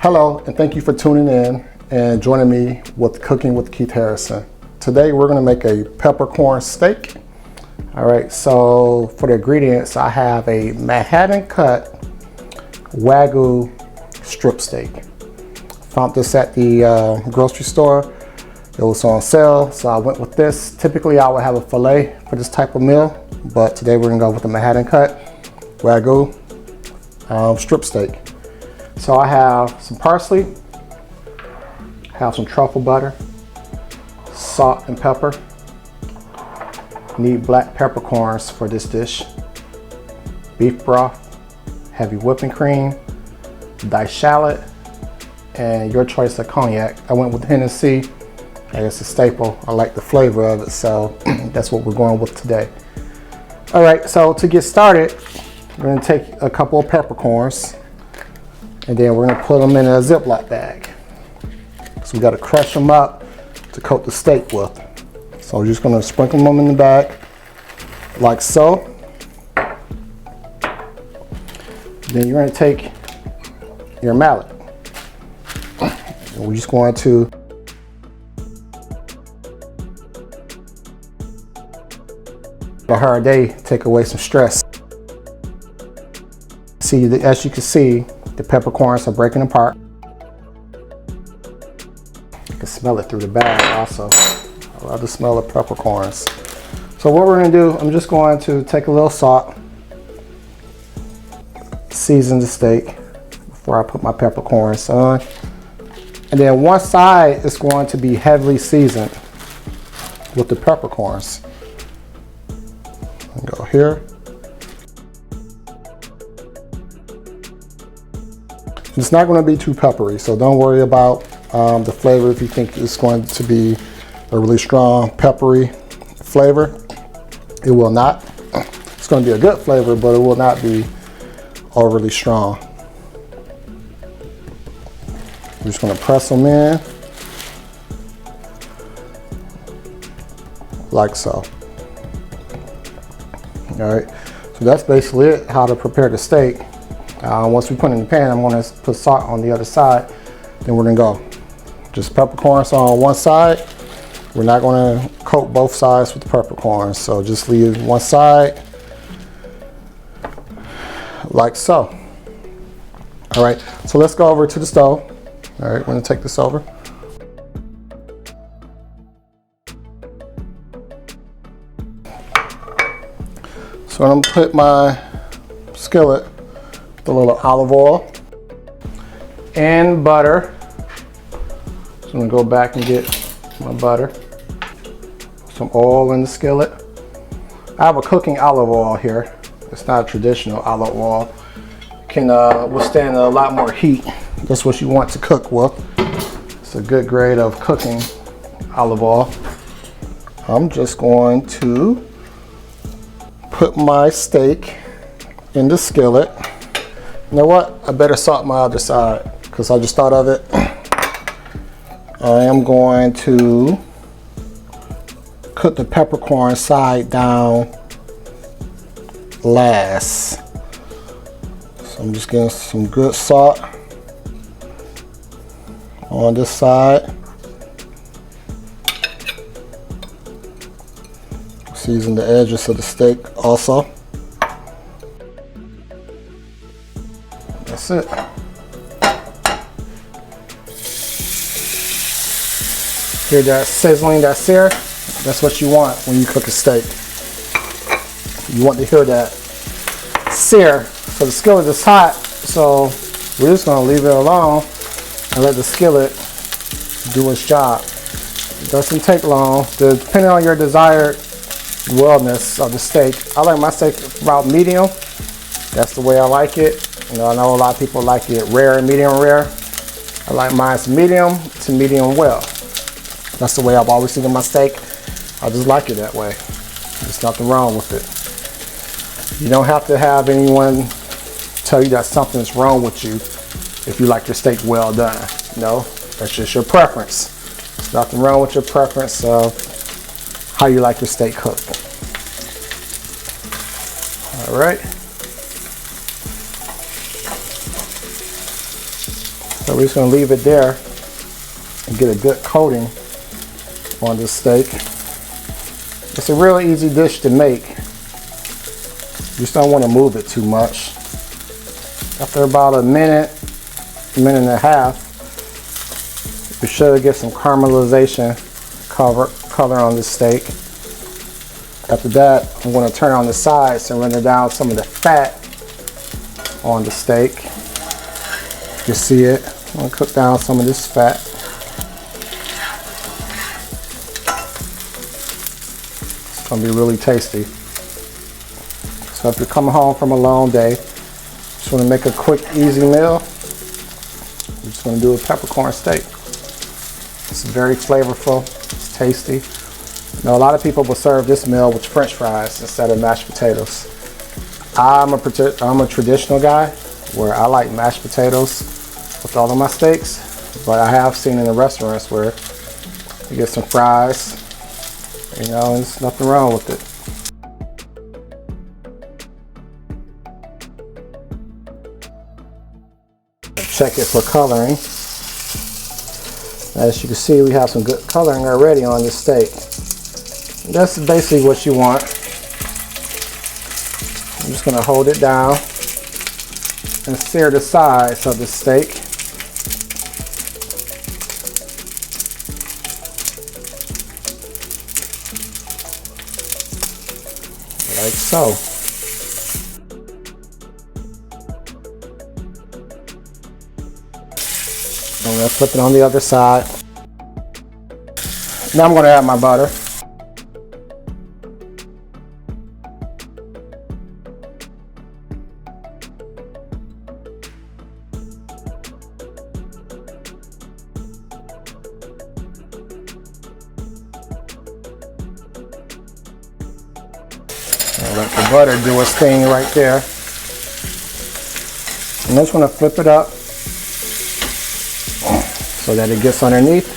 Hello, and thank you for tuning in and joining me with Cooking with Keith Harrison. Today we're going to make a peppercorn steak. All right, so for the ingredients, I have a Manhattan cut Wagyu strip steak. Found this at the grocery store. It was on sale, so I went with this. Typically I would have a filet for this type of meal, but today we're gonna go with the Manhattan cut Wagyu strip steak. So I have some parsley, have some truffle butter, salt and pepper. Need black peppercorns for this dish, beef broth, heavy whipping cream, diced shallot, and your choice of cognac. I went with Hennessy. It's a staple. I like the flavor of it, so that's what we're going with today. All right, so to get started, we're gonna take a couple of peppercorns and then we're gonna put them in a Ziploc bag. So we gotta crush them up to coat the steak with. So we're just gonna sprinkle them in the bag like so. Then you're gonna take your mallet. And we're just going to a hard day, take away some stress. See, as you can see, the peppercorns are breaking apart. You can smell it through the bag also. I love the smell of peppercorns. So what we're gonna do, I'm just going to take a little salt, season the steak before I put my peppercorns on. And then one side is going to be heavily seasoned with the peppercorns. Go here. It's not going to be too peppery, so don't worry about the flavor if you think it's going to be a really strong peppery flavor. It will not. It's going to be a good flavor, but it will not be overly strong. I'm just going to press them in like so. All right, so that's basically it, how to prepare the steak. Once we put it in the pan, I'm gonna put salt on the other side, then we're gonna go. Just peppercorns on one side. We're not gonna coat both sides with the peppercorns, so just leave one side like so. All right, so let's go over to the stove. All right, we're gonna take this over. So I'm gonna put my skillet with a little olive oil and butter. So I'm gonna go back and get my butter. Some oil in the skillet. I have a cooking olive oil here. It's not a traditional olive oil. It can withstand a lot more heat. That's what you want to cook with. It's a good grade of cooking olive oil. I'm just going to put my steak in the skillet. You know what? I better salt my other side because I just thought of it. I am going to cook the peppercorn side down last. So I'm just getting some good salt on this side. Season the edges of the steak also. That's it. Hear that sizzling, that sear? That's what you want when you cook a steak. You want to hear that sear. So the skillet is hot, so we're just gonna leave it alone and let the skillet do its job. It doesn't take long. Depending on your desired wellness of the steak. I like my steak about medium. That's the way I like it. You know, I know a lot of people like it rare and medium rare. I like mine medium to medium well. That's the way I've always seen my steak. I just like it that way. There's nothing wrong with it. You don't have to have anyone tell you that something's wrong with you if you like your steak well done. No, that's just your preference. There's nothing wrong with your preference of how you like your steak cooked. All right. So we're just going to leave it there and get a good coating on this steak. It's a real easy dish to make. You just don't want to move it too much. After about a minute and a half, you should get some caramelization color on this steak. After that, I'm going to turn on the sides and render down some of the fat on the steak. You see it. I'm going to cook down some of this fat. It's going to be really tasty. So if you're coming home from a long day, just want to make a quick, easy meal, I'm just going to do a peppercorn steak. It's very flavorful. It's tasty. Now, a lot of people will serve this meal with French fries instead of mashed potatoes. I'm a traditional guy where I like mashed potatoes with all of my steaks, but I have seen in the restaurants where you get some fries, you know, and there's nothing wrong with it. Check it for coloring. As you can see, we have some good coloring already on this steak. That's basically what you want. I'm just going to hold it down and sear the sides of the steak. Like so. I'm going to flip it on the other side. Now I'm going to add my butter. I'll let the butter do its thing right there. I'm just going to flip it up so that it gets underneath.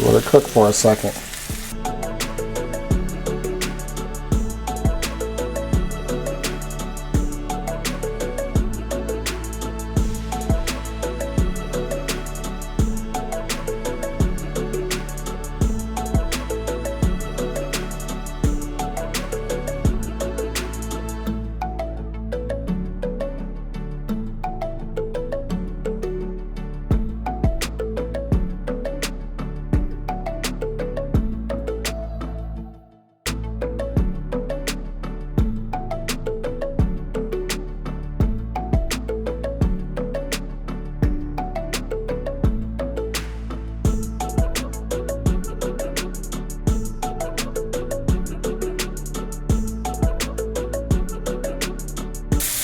Let it cook for a second.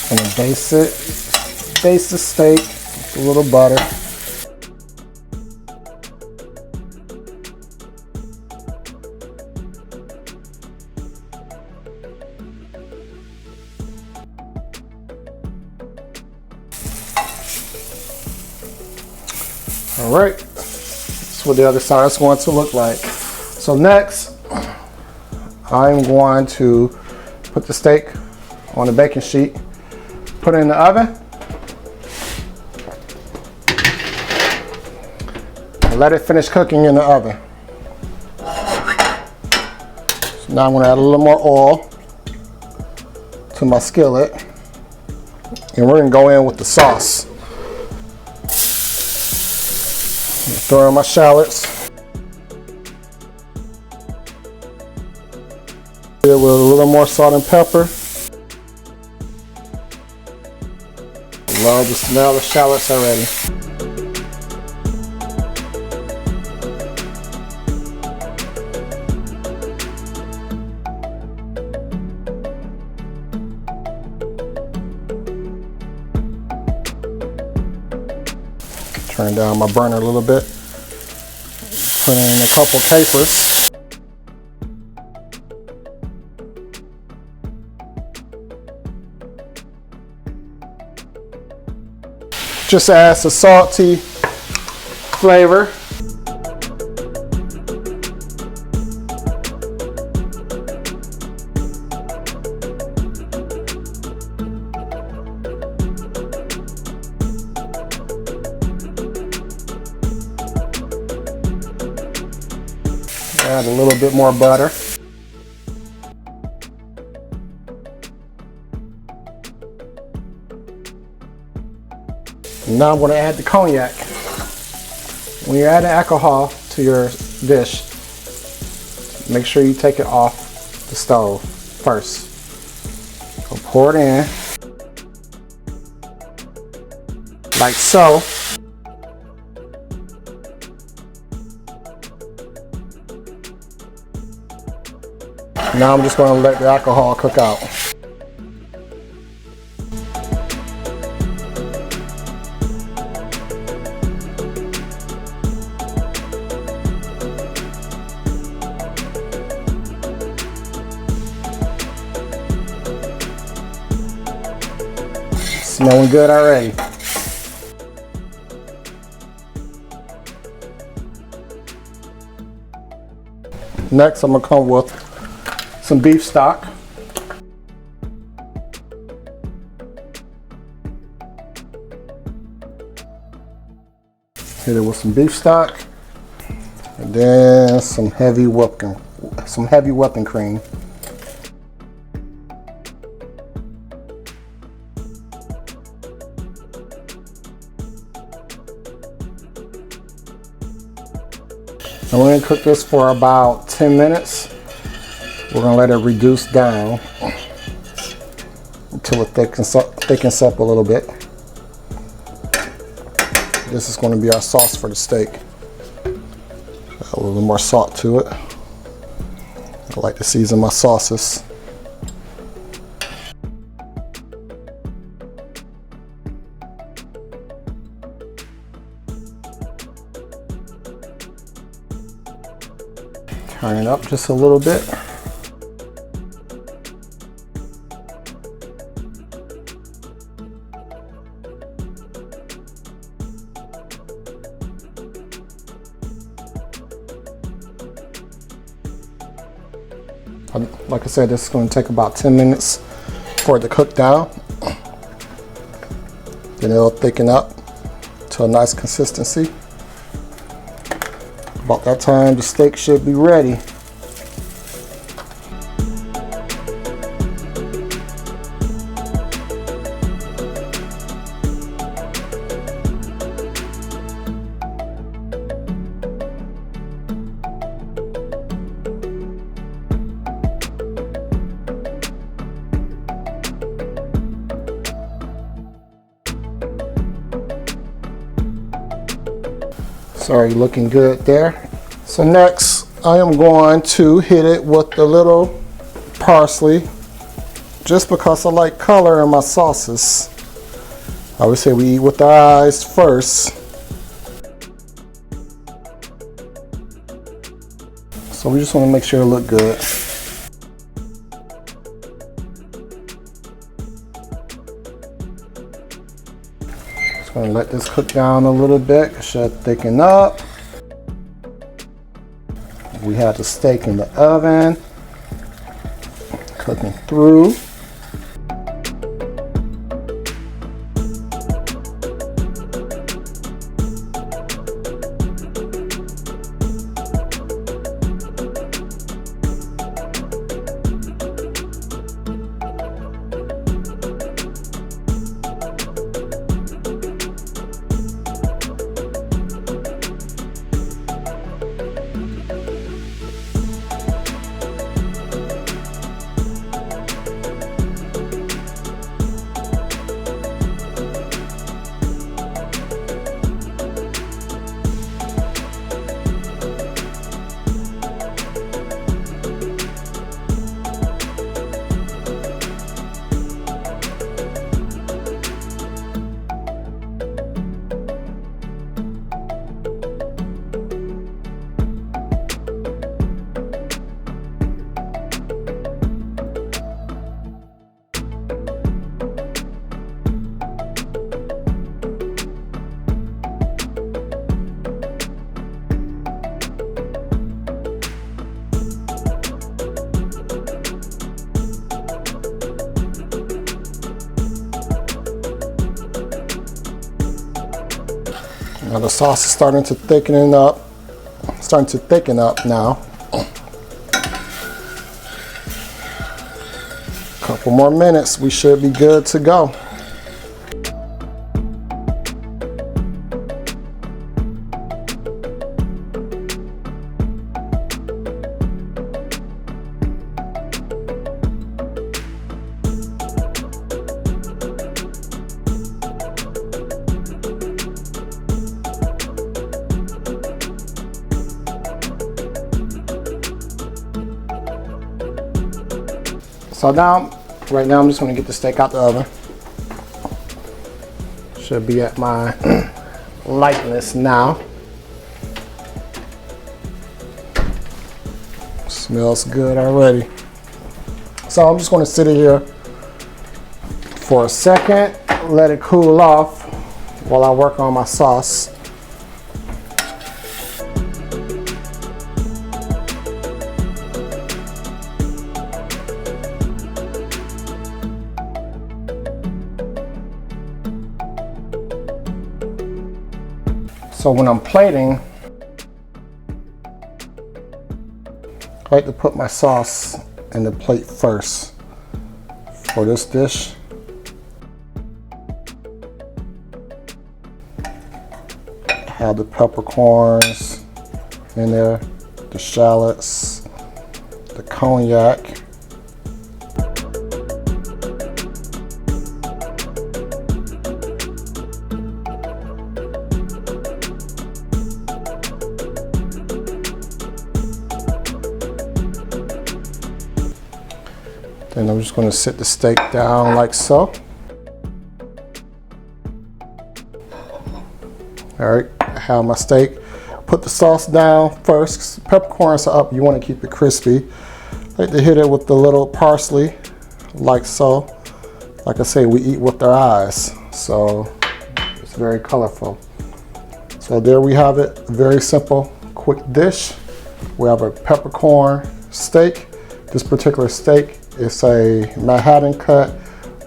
I'm gonna baste the steak with a little butter. All right, that's what the other side is going to look like. So next, I'm going to put the steak on the baking sheet, put it in the oven, and let it finish cooking in the oven. So now I'm going to add a little more oil to my skillet, and we're going to go in with the sauce. Throw in my shallots. With a little more salt and pepper. Love the smell of shallots already. Turn down my burner a little bit. Put in a couple capers. Just adds a salty flavor. add a little bit more butter. Now I'm going to add the cognac. When you're adding alcohol to your dish, make sure you take it off the stove first. So pour it in, like so. Now I'm just going to let the alcohol cook out. Smelling good already. Next, I'm going to come with some beef stock. Hit it with some beef stock, and then some heavy whipping cream. And we're going to cook this for about 10 minutes. We're going to let it reduce down until it thickens up a little bit. This is going to be our sauce for the steak. Add a little more salt to it. I like to season my sauces. Turn it up just a little bit. Like I said, this is going to take about 10 minutes for it to cook down. Then it'll thicken up to a nice consistency. About that time, the steak should be ready. Sorry, looking good there. So next, I am going to hit it with the little parsley, just because I like color in my sauces. I always say we eat with the eyes first. So we just want to make sure it look good. Gonna let this cook down a little bit. It should thicken up. We have the steak in the oven, cooking through. Now the sauce is starting to thicken up now. couple more minutes, we should be good to go. So right now I'm just going to get the steak out the oven. Should be at my lightness now. Smells good already. So I'm just going to sit it here for a second, let it cool off while I work on my sauce. So when I'm plating, I like to put my sauce in the plate first for this dish. Have the peppercorns in there, the shallots, the cognac. Then I'm just going to sit the steak down like so. All right, I have my steak. Put the sauce down first. Peppercorns are up, you want to keep it crispy. I like to hit it with the little parsley, like so. Like I say, we eat with our eyes, so it's very colorful. So there we have it, very simple, quick dish. We have a peppercorn steak. This particular steak is a Manhattan cut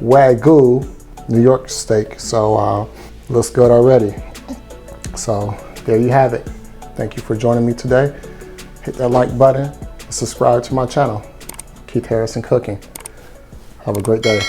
Wagyu New York steak, so looks good already. So there you have it. Thank you for joining me today. Hit that like button and subscribe to my channel, Keith Harrison Cooking. Have a great day.